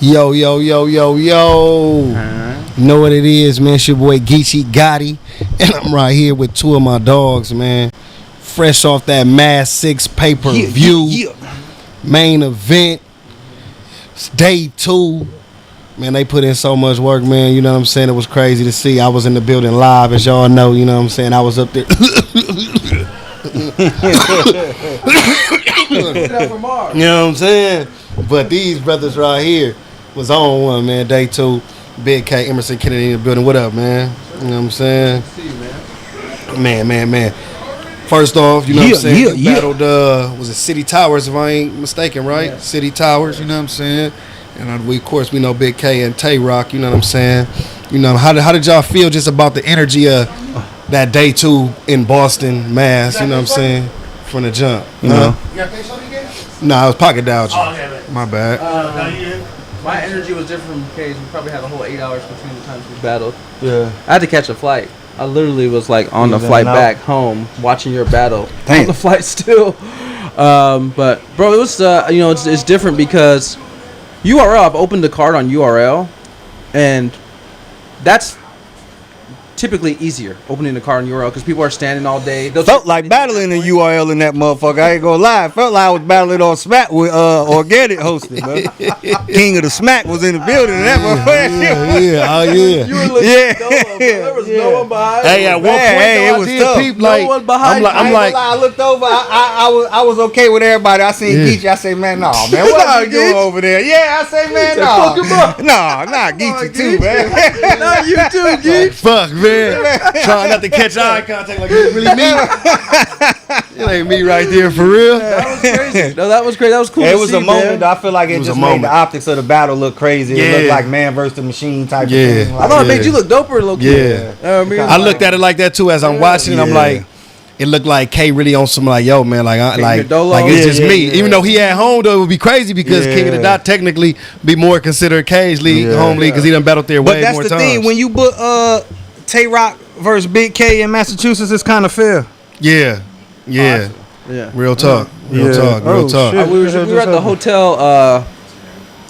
Yo, yo, yo, yo, yo. You know what it is, man? It's your boy Geechi Gotti. And I'm right here with two of my dogs, man. Fresh off that Mass 6 pay-per-view. Main event. It's day 2. Man, they put in so much work, man. You know what I'm saying? It was crazy to see. I was in the building live, as y'all know. You know what I'm saying? I was up there. You know what I'm saying? But these brothers right here was on one, man. Day 2. Big K, Emerson Kennedy in the building. What up, man? You know what I'm saying? Man. First off, you know what I'm saying? We battled, was it City Towers, if I ain't mistaken, right? Yeah. City Towers, you know what I'm saying? And we, of course, we know Big K and Tay Rock, you know what I'm saying? You know, how did y'all feel just about the energy of that day 2 in Boston, Mass, you know what I'm saying? From the jump, you know? You got face on again? Nah, I was pocket dodging. Oh, okay. My bad. My energy was different from K's. We probably had a whole 8 hours between the times we battled. Yeah. I had to catch a flight. I literally was like on the flight back home watching your battle. Damn. On the flight still. But bro, it was you know, it's different because URL, I've opened the card on URL and that's typically easier opening the card on URL because people are standing all day. Felt like battling a URL in that motherfucker. I ain't gonna lie. Felt like I was battling on Smack with Organic hosting, man. King of the Smack was in the building. And that motherfucker. You were looking solo, there was no one behind. Hey, at one point, it was tough. No one behind. I looked over. I was okay with everybody. I seen Geechi. I say, man, no, man, what you doing over there? Yeah, I say, man, no, Geechi too, man. Not you too, Geechi. Fuck, man. Trying not to catch eye contact like it's really me. It ain't me right there for real. That was crazy. No, that was great. That was cool. It was a moment. I feel like it just made the optics of the battle look crazy. It looked like man versus the machine type of thing. I thought it made you look doper, low key. Yeah. I looked at it like that too as I'm watching. I'm like, it looked like K really on some like, yo, man, like it's just me. Even though he at home though, it would be crazy because King of the Dot technically be more considered K's league, home league, because he done battled there way more times. But that's the thing when you put Tay Rock versus Big K in Massachusetts, it's kind of fair. Yeah. Real talk. Real talk. We were at the hotel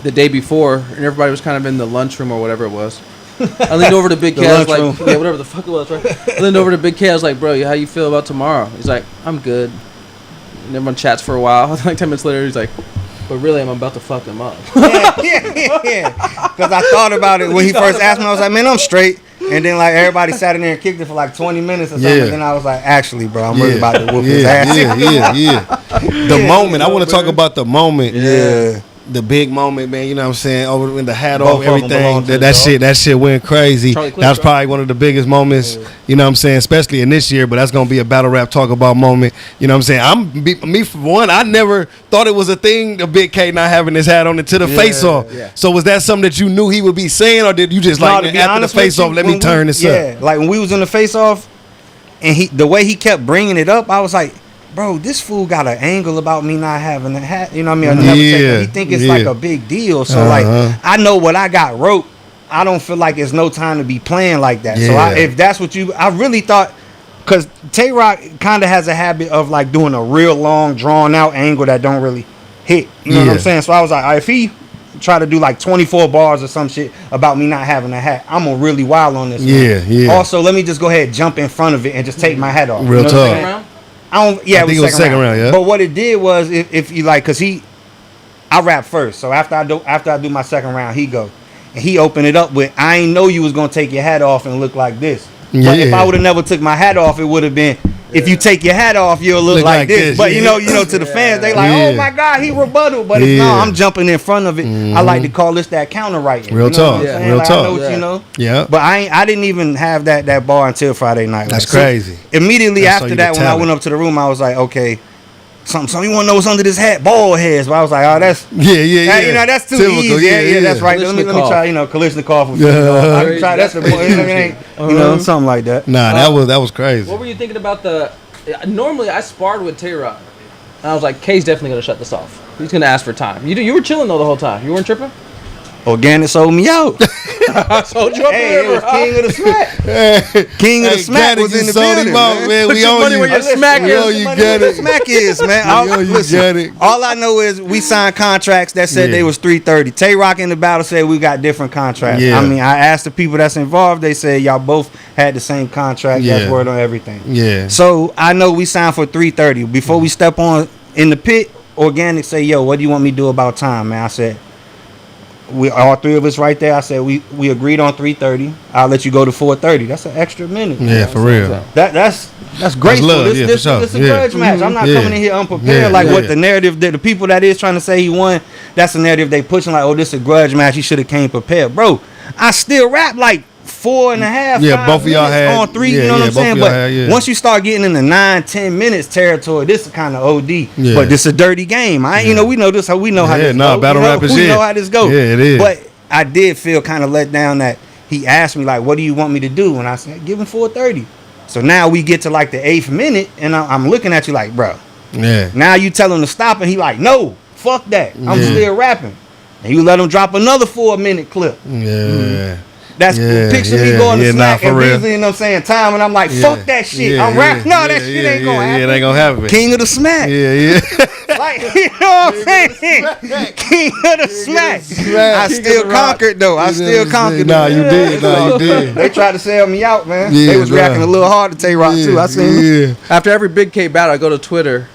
the day before, and everybody was kind of in the lunchroom or whatever it was. I leaned over to Big K. I was like, whatever the fuck it was, right? I leaned over to Big K. I was like, bro, how you feel about tomorrow? He's like, I'm good. And everyone chats for a while. Like 10 minutes later, he's like, but really, I'm about to fuck him up. Yeah. Because I thought about it when he first asked me. I was like, man, I'm straight. And then like everybody sat in there and kicked it for like 20 minutes or something. And then I was like, actually, bro, I'm really about to whoop his ass. The moment. I want to talk about the moment. Yeah. The big moment, man. You know what I'm saying? Over in the hat off, everything. That shit went crazy. That was probably one of the biggest moments. You know what I'm saying? Especially in this year. But that's gonna be a battle rap talk about moment. You know what I'm saying? Me for one. I never thought it was a thing. The Big K not having his hat on until the face off. Yeah. So was that something that you knew he would be saying, or did you just after the face off? Let me turn this up. Yeah, like when we was in the face off, and the way he kept bringing it up, I was like, bro, this fool got an angle about me not having a hat. You know what I mean? He think it's like a big deal. So like, I know what I got wrote. I don't feel like it's no time to be playing like that. So if that's what I really thought, because Tay Rock kind of has a habit of like doing a real long, drawn out angle that don't really hit. You know what I'm saying? So I was like, if he try to do like 24 bars or some shit about me not having a hat, I'm gonna really wild on this. Yeah. Also, let me just go ahead and jump in front of it and just take my hat off. Real talk. I think it was second round. Yeah. But what it did was, if you like, cause I rap first. So after I do my second round, he go, and he opened it up with, I ain't know you was gonna take your hat off and look like this. But if I would have never took my hat off, it would have been, if you take your hat off, you'll look like this. But you know, to the fans, they like, oh my God, he rebutted. But no, I'm jumping in front of it. I like to call this that counter writing. Real talk. Real talk. I know what you know. Yeah. But I didn't even have that bar until Friday night. That's crazy. Immediately after that, when I went up to the room, I was like, okay, something you want to know what's under this hat? Bald heads. But I was like, oh, that's You know, that's too typical, easy. Yeah, that's right. Let me try. You know, Kalishnikov. I can try. That's the something like that. Nah, that was crazy. What were you thinking about the? Normally, I sparred with Tay-Rock. And I was like, K's definitely going to shut this off. He's going to ask for time. You were chilling, though, the whole time. You weren't tripping? Organic sold me out. I sold you up Hey, it was King of the Smack. King of the Smack was in the building, man. Put your money where your smack is. You get it. Smack is, man. Listen, all I know is we signed contracts that said they was 330. Tay-Rock in the battle said we got different contracts. Yeah. I mean, I asked the people that's involved. They said y'all both had the same contract. Yeah. That's word on everything. Yeah. So I know we signed for 330. Before we step on in the pit, Organic say, yo, what do you want me to do about time, man? I said, we all three of us right there. I said we agreed on 3:30. I'll let you go to 4:30. That's an extra minute. Yeah, for real. That's graceful. Love, This is a grudge match. I'm not coming in here unprepared. What the narrative, the people that is trying to say he won, that's the narrative they pushing. Like, oh, this is a grudge match. He should have came prepared, bro. I still rap like 4.5. Yeah, both of y'all had on 3. Yeah, you know what I'm saying? But once you start getting in the 9-10 minutes territory, this is kind of OD. Yeah. But this is a dirty game. We know this. We know how this goes. Battle rap is We know how this goes. Yeah, it is. But I did feel kind of let down that he asked me, like, what do you want me to do? And I said, give him 4:30. So now we get to like the 8th minute, and I'm looking at you like, bro. Yeah. Now you tell him to stop, and he like, no, fuck that. I'm still rapping. And you let him drop another 4-minute clip. Yeah. That's picture me going to Smack and real. Beasley, you know what I'm saying, time, and I'm like, fuck that shit. I'm rapping. No, that shit ain't gonna happen. Yeah, it ain't gonna happen. King of the Smack. Yeah. Like, you know what I'm saying? King of the Smack. I still conquered, though. I still conquered. Nah, you did. They tried to sell me out, man. Yeah, they was reacting a little hard to Tay-Rock, too. I seen After every Big K battle, I go to Twitter,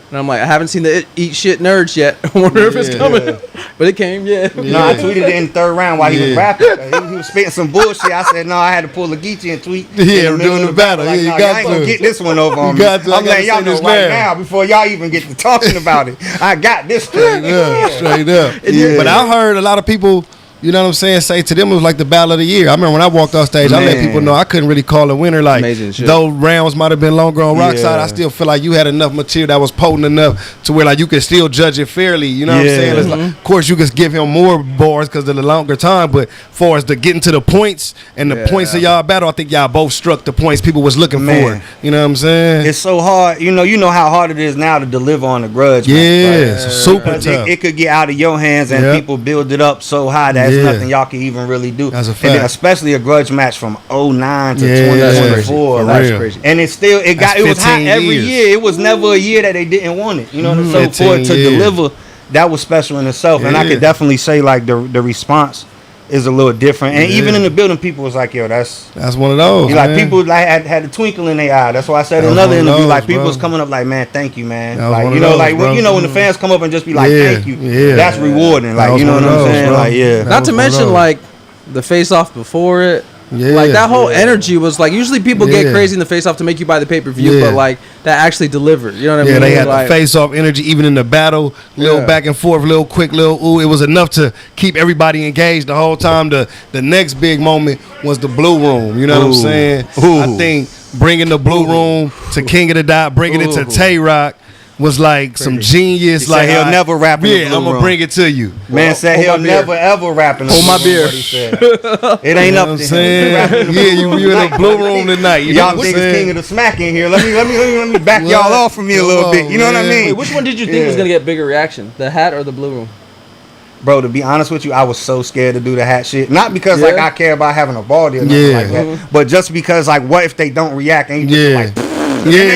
and I'm like, I haven't seen the Eat Shit Nerds yet. I wonder if it's coming. But it came, No, I tweeted it in the 3rd round while he was rapping. He was spitting some bullshit. I said, no, I had to pull a Geechi and tweet. Yeah, doing the battle. Like, you no, got I ain't to gonna get this one over on me. I'm letting y'all know right now before y'all even get to talking about it. I got this straight up. But I heard a lot of people, you know what I'm saying, say to them it was like the battle of the year. I remember when I walked off stage, I let people know I couldn't really call a winner. Like, though rounds might have been longer on Rock Side, I still feel like you had enough material that was potent enough to where like you could still judge it fairly. You know what I'm saying? It's like, of course, you could give him more bars because of the longer time, but far as the getting to the points and the points of y'all battle, I think y'all both struck the points people was looking for. You know what I'm saying? It's so hard. You know how hard it is now to deliver on a grudge. Yeah, super tough. It could get out of your hands and people build it up so high that there's nothing y'all can even really do. That's a fact. And then especially a grudge match from 09 to 2024. That's crazy. And it was hot every year. It was never a year that they didn't want it. You know what I'm saying? So for it to deliver, that was special in itself. And I could definitely say like the response is a little different. And even in the building, people was like, yo, that's one of those. Like people like had a twinkle in their eye. That's why I said in another interview, like people was coming up like, man, thank you, man. Like, you know, like when the fans come up and just be like, thank you. That's rewarding. Like, you know what I'm saying? Like, Not to mention like the face off before it. Like that whole energy was like, usually people get crazy in the face off to make you buy the pay-per-view, but like that actually delivered. You know what I mean? Yeah, they had like, the face off energy even in the battle, little back and forth, little quick, little ooh. It was enough to keep everybody engaged the whole time. The next big moment was the Blue Room. You know what I'm saying? I think bringing the Blue Room to King of the Dot, bringing it to Tay-Rock was like some genius. Like he'll never rap in the Blue I'm gonna Room. bring it to you. Man said he'll never ever rap in the Hold my beer. It ain't up to him. You in the Blue Room tonight. Y'all think it's King of the Smack in here. Let me back y'all off from me a little bit. You know what I mean? Wait, which one did you think was gonna get bigger reaction? The hat or the Blue Room? Bro, to be honest with you, I was so scared to do the hat shit. Not because like I care about having a ball deal or nothing like that, but just because like what if they don't react and you just like like, you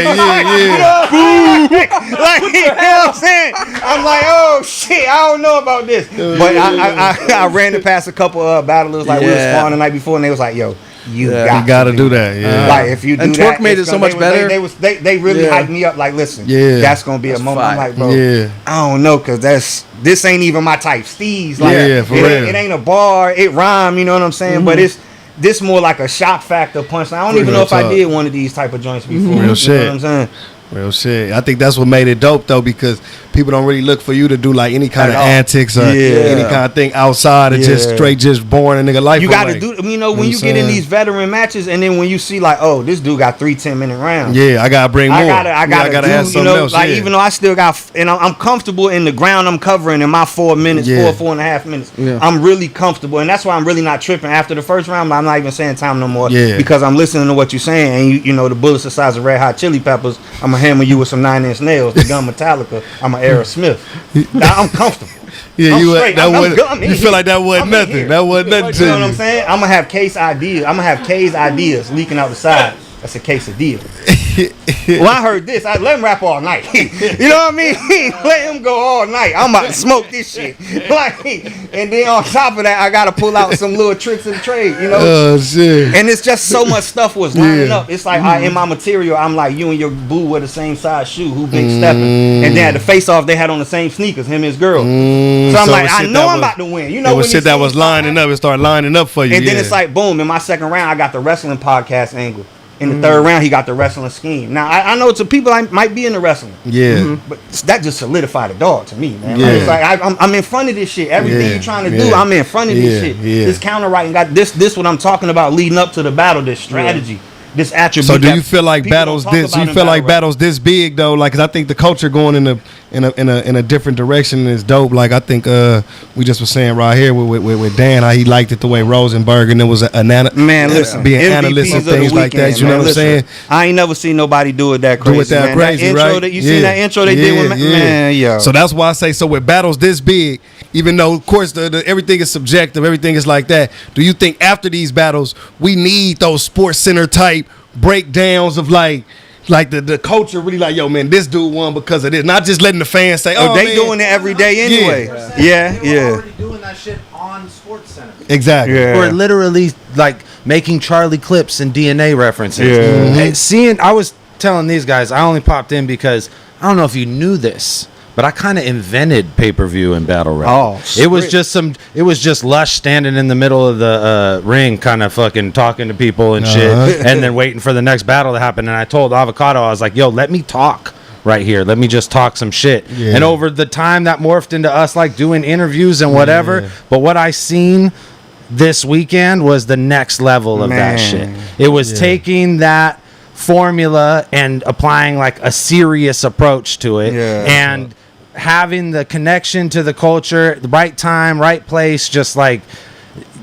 know what I'm saying? I'm like, oh shit, I don't know about this. But I ran it past a couple of battlers like we were sparring the night before, and they was like, yo, you gotta do that. Like if you do and that, Twerk made it so much better. They really hyped me up. Like, listen, that's gonna be a moment. I'm like, bro, I don't know, cause this ain't even my type. Steez, like, it ain't a bar, it rhyme. You know what I'm saying? But this more like a shock factor punch. I don't even know if I did one of these type of joints before. Real shit. You know what I'm saying? Real shit. I think that's what made it dope though, because people don't really look for you to do like any kind of antics or any kind of thing outside of just straight just boring a nigga life. You gotta do, you know, when you get in these veteran matches, and then when you see like, oh, this dude got 3 10-minute rounds. Yeah, I gotta bring more. I gotta do, have you know, else, like even though I still got, and I'm comfortable in the ground I'm covering in my 4 minutes, 4.5 minutes. I'm really comfortable, and that's why I'm really not tripping after the first round. I'm not even saying time no more because I'm listening to what you're saying, and you know the bullets the size of Red Hot Chili Peppers. I'm gonna hammer you with some 9-inch nails. The gun Metallica. I'm an Aerosmith. I'm comfortable. Yeah, I'm you straight. you feel like that wasn't nothing. Here. That wasn't nothing to you. you. Know what I'm saying? I'm gonna have K's ideas leaking out the side. That's a quesadilla. Well, I heard this. I let him rap all night. You know what I mean? Let him go all night. I'm about to smoke this shit. Like, and then on top of that, I gotta pull out some little tricks of the trade. You know? Oh shit! And it's just so much stuff was lining up. It's like in my material, I'm like, you and your boo wear the same size shoe. Who big stepping? And then at the face off, they had on the same sneakers. Him and his girl. So I'm like, I know I'm about to win. You know, it was shit that was lining up. It started lining up for you. And then it's like, boom! In my second round, I got the wrestling podcast angle. In the third round, he got the wrestling scheme. Now, I know to people I might be in the wrestling. Yeah. But that just solidified the dog to me, man. Yeah. Like, it's like I'm in front of this shit. Everything you're trying to do, I'm in front of this shit. Yeah. This counter writing got this what I'm talking about leading up to the battle, this strategy. This attribute. So do you feel like battles this? Do you feel like battles this big though? Like, cause I think the culture going in a different direction is dope. Like I think we just were saying right here with Dan how he liked it the way Rosenberg and it was being analysts and things like that. You know what I'm saying? I ain't never seen nobody do it that crazy. Do it that crazy, right? You seen that intro they did with man? Yeah. So that's why I say so with battles this big. Even though, of course, the everything is subjective, everything is like that. Do you think after these battles, we need those Sports Center type breakdowns of like the culture really like, yo, man, this dude won because of this. Not just letting the fans say, oh, they doing it every day anyway. Yeah. They're already doing that shit on Sports Center. Exactly. Yeah. Or literally like making Charlie clips and DNA references. Yeah. And I was telling these guys, I only popped in because I don't know if you knew this, but I kind of invented pay-per-view and battle rap. Oh, it was just Lush standing in the middle of the ring, kind of fucking talking to people and shit, and then waiting for the next battle to happen. And I told Avocado, I was like, "Yo, let me talk right here. Let me just talk some shit." Yeah. And over the time, that morphed into us like doing interviews and whatever. Yeah. But what I seen this weekend was the next level of that shit. It was taking that formula and applying like a serious approach to it, and having the connection to the culture, the right time, right place, just like,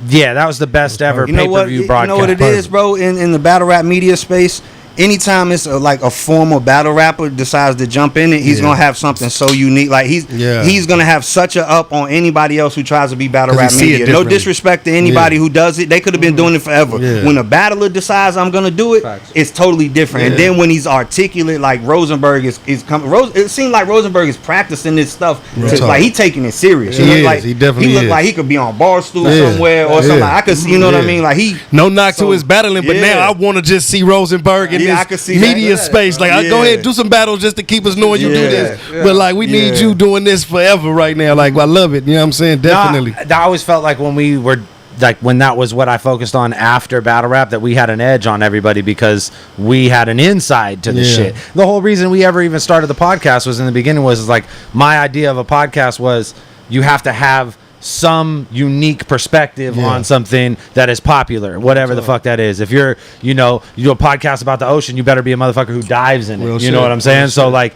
that was the best ever pay-per-view broadcast. You know what it is, bro? In the battle rap media space, anytime it's like a formal battle rapper decides to jump in it, he's gonna have something so unique. Like he's gonna have such a up on anybody else who tries to be battle rap media. No disrespect to anybody who does it; they could have been doing it forever. Yeah. When a battler decides I'm gonna do it, it's totally different. And then when he's articulate, like Rosenberg is coming. It seemed like Rosenberg is practicing this stuff. Like he taking it serious. He looked like he could be on Barstool somewhere or something. I could see, you know what I mean? Like no knock to his battling, but now I want to just see Rosenberg in I can see media space. Like, go ahead, do some battles just to keep us knowing you do this. But like, we need you doing this forever right now. Like, I love it. You know what I'm saying? Definitely. I always felt like when we were like, when that was what I focused on after battle rap, that we had an edge on everybody because we had an inside to the shit. The whole reason we ever even started the podcast was in the beginning was like, my idea of a podcast was you have to have some unique perspective on something that is popular, whatever the fuck that is. If you're, you do a podcast about the ocean, you better be a motherfucker who dives in it. You know what I'm saying? So like,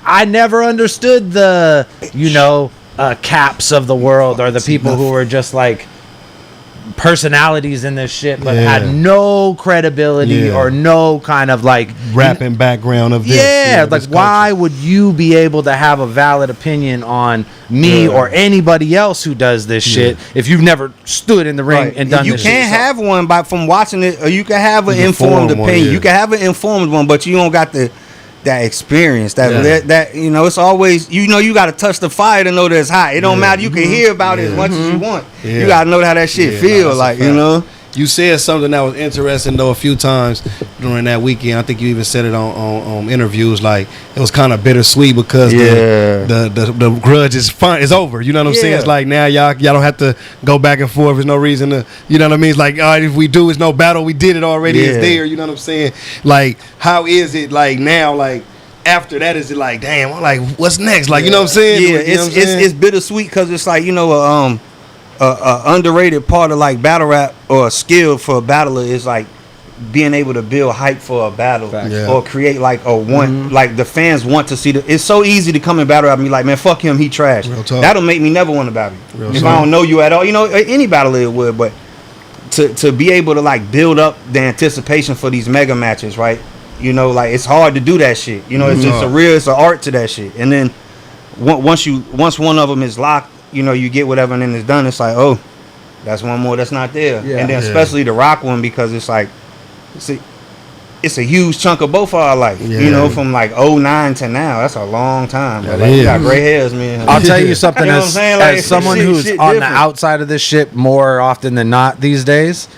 I never understood the, Caps of the world or the people who were just like personalities in this shit, but had no credibility or no kind of like rapping background of this. Like, why would you be able to have a valid opinion on me or anybody else who does this shit if you've never stood in the ring and done this shit? You can't have one from watching it, or you can have an informed opinion. You can have an informed one, but you don't got that experience, that it's always, you got to touch the fire to know that it's hot. It don't matter. You can hear about it as much as you want. You got to know how that shit feel. Like, You said something that was interesting though a few times during that weekend. I think you even said it on interviews. Like, it was kind of bittersweet because the grudge is fun. It's over. You know what I'm saying? It's like now y'all don't have to go back and forth. There's no reason to. You know what I mean? It's like, all right, if we do, it's no battle. We did it already. It's there. You know what I'm saying? Like, how is it like now? Like, after that, is it like, damn? I'm like, what's next? Like, you know what I'm saying? Yeah, it's bittersweet because it's like, underrated part of like battle rap or a skill for a battler is like being able to build hype for a battle or create like a like the fans want to see it's so easy to come in battle rap and be like, man, fuck him, he trash. That'll make me never want to battle you. If I don't know you at all, any battler it would, but to be able to like build up the anticipation for these mega matches, right? Like, it's hard to do that shit. It's just it's an art to that shit. And then once one of them is locked you know, you get whatever and then it's done. It's like, oh, that's one more that's not there. Yeah. And then especially the Rock one, because it's like, it's a huge chunk of both of our life. You know, from like 09 to now. That's a long time. Like, we got gray hairs, man. I'll tell you something, You know what I'm saying? Like, as someone who's on different. the outside of this shit more often than not these days,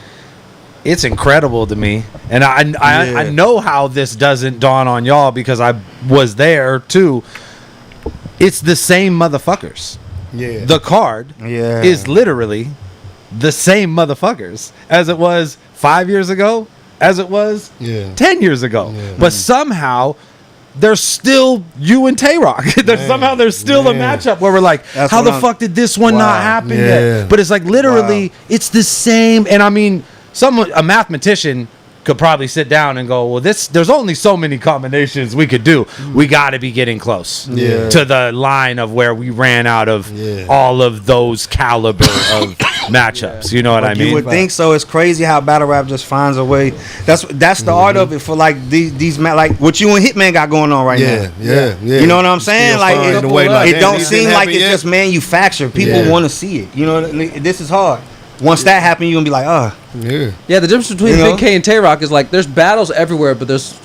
it's incredible to me. And I know how this doesn't dawn on y'all because I was there too. It's the same motherfuckers. Yeah. The card is literally the same motherfuckers as it was 5 years ago, as it was 10 years ago. Yeah. But somehow there's still you and Tay-Rock. Somehow there's still a matchup where we're like, how the fuck did this one not happen yet? But it's like literally it's the same. And I mean, a mathematician could probably sit down and go, well, there's only so many combinations we could do. We got to be getting close to the line of where we ran out of all of those caliber of matchups. You know what I mean? You would think so. It's crazy how battle rap just finds a way. That's the art of it for like these like what you and Hitman got going on right now. Yeah. You know what I'm saying? Like it don't seem like it's just manufactured. People want to see it. You know, this is hard. Once that happens, you're gonna be like, yeah. The difference between Big K and Tay-Rock is like there's battles everywhere, but there's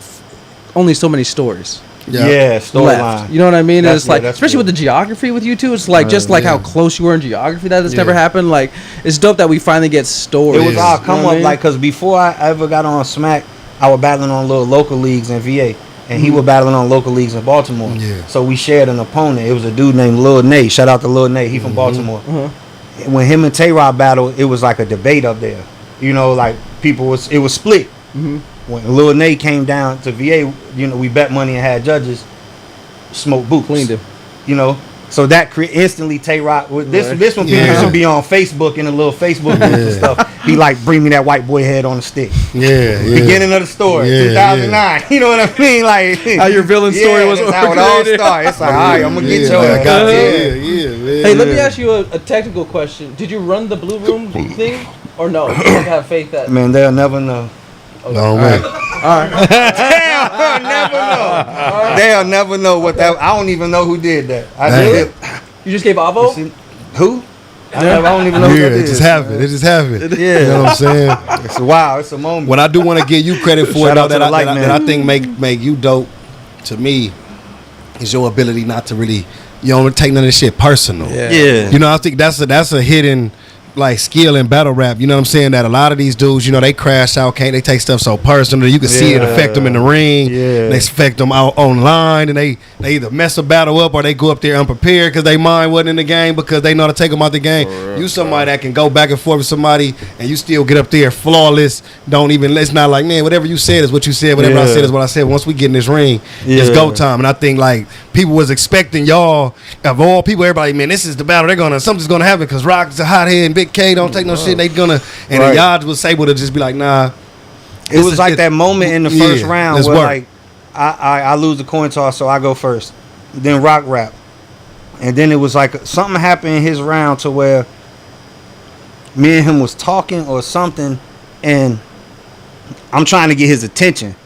only so many stories. Storyline. You know what I mean? It's like, especially with the geography with you two, it's like just like how close you were in geography that's never happened. Like it's dope that we finally get stories. It was all come up like because before I ever got on Smack, I was battling on little local leagues in VA. And he was battling on local leagues in Baltimore. So we shared an opponent. It was a dude named Lil Nate. Shout out to Lil Nate. He from Baltimore. When him and Tay-Rock battled, it was like a debate up there. You know, like it was split. When Lil Nate came down to VA, you know, we bet money and had judges smoke boots. Cleaned him. You know, so that instantly Tay-Rock. This one people used to be on Facebook in a little Facebook group and stuff. He like, bring me that white boy head on a stick. Beginning of the story, 2009. You know what I mean? Like how your villain story was. That's how it all started. It's like, all right, I'm gonna get your man. Hey, let me ask you a technical question. Did you run the blue room thing or no? You don't have faith that. Man, they'll never know. Okay. No way. All right. They'll never know. They'll never know what that. I don't even know who did that. You just gave Avo? Who? I don't even know who that is. It just happened. Yeah. You know what I'm saying? It's a moment. What I do want to give you credit for that I think make you dope to me is your ability not to really, you don't take none of this shit personal. Yeah. You know, I think that's a hidden like skill in battle rap. You know what I'm saying? That a lot of these dudes, you know, they crash out, they take stuff so personal. You can see it affect them in the ring. They affect them out online, and they either mess a battle up or they go up there unprepared because they mind wasn't in the game because they know how to take them out the game. You somebody that can go back and forth with somebody and you still get up there flawless. It's not like, man, whatever you said is what you said. Whatever I said is what I said. Once we get in this ring, it's go time. And I think like people was expecting y'all of all people, everybody, man, this is the battle. Something's gonna happen because Rock's a hothead and Big K don't take no shit. They gonna and y'all was able to just be like, nah. It was like that moment in the first round where like I lose the coin toss, so I go first. Then Rock rap, and then it was like something happened in his round to where me and him was talking or something, and I'm trying to get his attention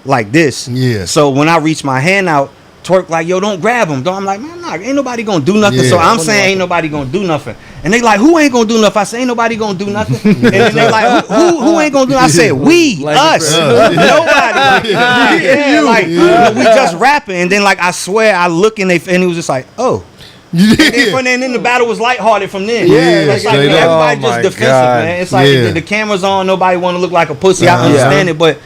like this. Yeah. So when I reach my hand out, Twerk like, yo, don't grab him. I'm like, man, nah, ain't nobody gonna do nothing. So I'm saying ain't nobody gonna do nothing. And they like, who ain't gonna do nothing? I say, ain't nobody gonna do nothing. And then they like, who ain't gonna do nothing? I said, we, us, nobody. Like, we just rapping. And then like, I swear, I look and he was just like, oh. And then the battle was lighthearted from then. It's like everybody just defensive, man. It's like the camera's on, nobody want to look like a pussy. I understand it, but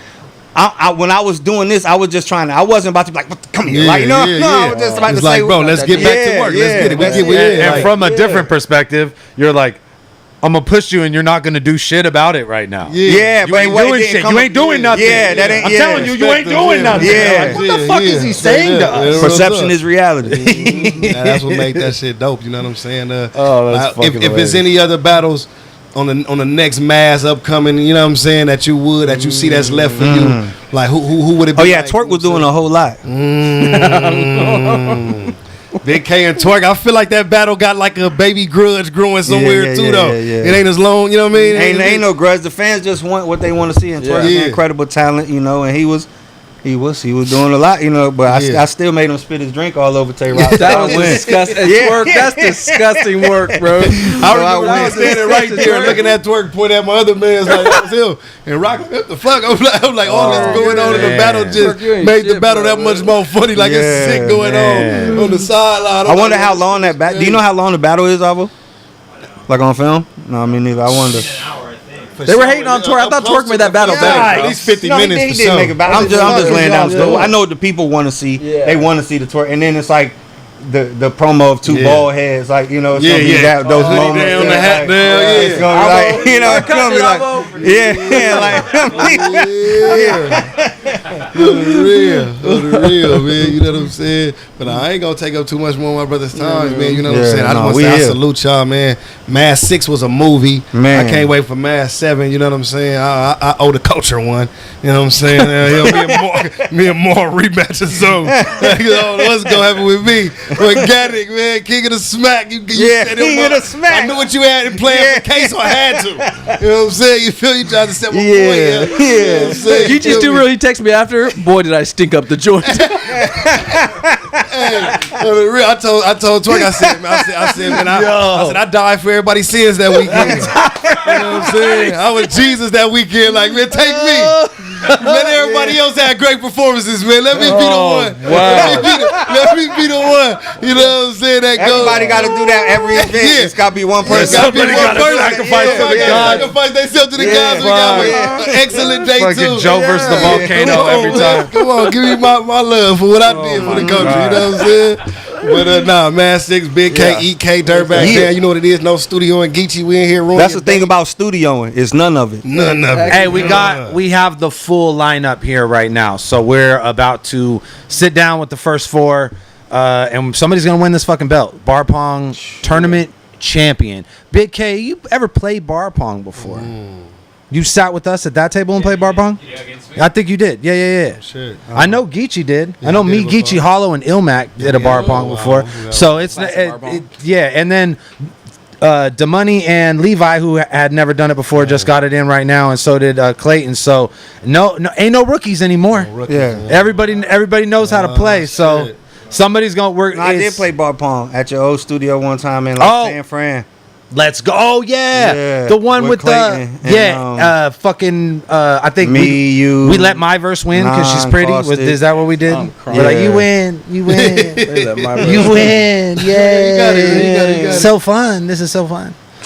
when I was doing this, I was just trying to. I wasn't about to be like, come here, like, no. I was just about to say, bro, let's get back to work. Let's get it. And from a different perspective, you're like, I'm gonna push you, and you're not gonna do shit about it right now. But you ain't doing shit. You ain't doing nothing. That ain't. I'm telling you, you ain't doing nothing. Like, what the fuck is he saying to us? Perception is reality. That's what make that shit dope. You know what I'm saying? That's fucking if there's any other battles on the next mass upcoming, you know what I'm saying, that you see that's left for you, like who would it be? Oh yeah, like? Twerk was doing a whole lot. Big K and Twerk, I feel like that battle got like a baby grudge growing somewhere too though. It ain't as long, you know what I mean? Ain't no grudge. The fans just want what they want to see, and Twerk is incredible talent, you know, and he was He was doing a lot, you know, but I still made him spit his drink all over Tay Rock. That was disgusting. Twerk, that's disgusting work, bro. I remember I was standing right there looking at Twerk, pointing at my other man's like, that was him. And Rock, what the fuck? I'm like all that's going on in the battle just made the battle that much more funny. Like it's sick going on the sideline. I wonder how long that battle. Do you know how long the battle is, Avo? Like on film? No, me neither. I wonder. They were hating on Twerk. I thought Twerk made that battle better. At least 50 minutes. He did make it back. I'm just laying down the story. I know what the people want to see. They want to see the Twerk, and then it's like the promo of two bald heads, like, you know, it's gonna be that, those moments. On the hat down, it's gonna be like, you know, it's gonna be like, on the real, man. You know what I'm saying? But I ain't gonna take up too much more of my brother's time, man. You know what I'm saying? I just want to say I salute y'all, man. Mass 6 was a movie. Man. I can't wait for Mass 7. You know what I'm saying? I owe the culture one. You know what I'm saying? Me and more rematch or something. What's gonna happen with me? Organic, man, king of the smack. You king of the smack. I knew what you had in plan for case, so I had to. You know what I'm saying? You feel you trying to set my point. You know what I'm saying? You just do real. He texted me after. Boy, did I stink up the joint. Hey, I told Twerk, I said, man, I died for everybody's sins that weekend. You know what I'm saying? I was Jesus that weekend. Like, man, take me. Let everybody else have great performances, man. Let me be the one. Wow. Let me be the one. You know what I'm saying? Everybody got to do that every event. It's got to be one person. Somebody got to sacrifice to the God. Sacrifice themselves to the gods. We got an excellent day, too. Joe versus the volcano every time. Come on, give me my love for what I did for the country. You know what I'm saying? But Mass 6, Big K, Eat K, Dirtbag Dan. You know what it is? No studio and Geechi. We in here. That's the thing about studioing. It's none of it. None of it. Hey, we have the full lineup here right now. So we're about to sit down with the first four, and somebody's gonna win this fucking belt. Bar pong tournament champion. Big K, you ever played bar pong before? You sat with us at that table and played bar pong? I think you did. Yeah. Shit. I know Geechi did. I know me, Geechi, Hollow, and Ilmac did a bar pong before. So it's and then DeMoney and Levi, who had never done it before, just got it in right now, and so did Clayton. So no, ain't no rookies anymore. Everybody knows how to play. So somebody's gonna work. I did play bar pong at your old studio one time in San Fran. Let's go! Oh yeah, the one with Clayton fucking. I think you. We let my verse win because she's pretty. Is that what we did? We're like, you win, you win, you win. Yeah, you got it. So fun. This is so fun.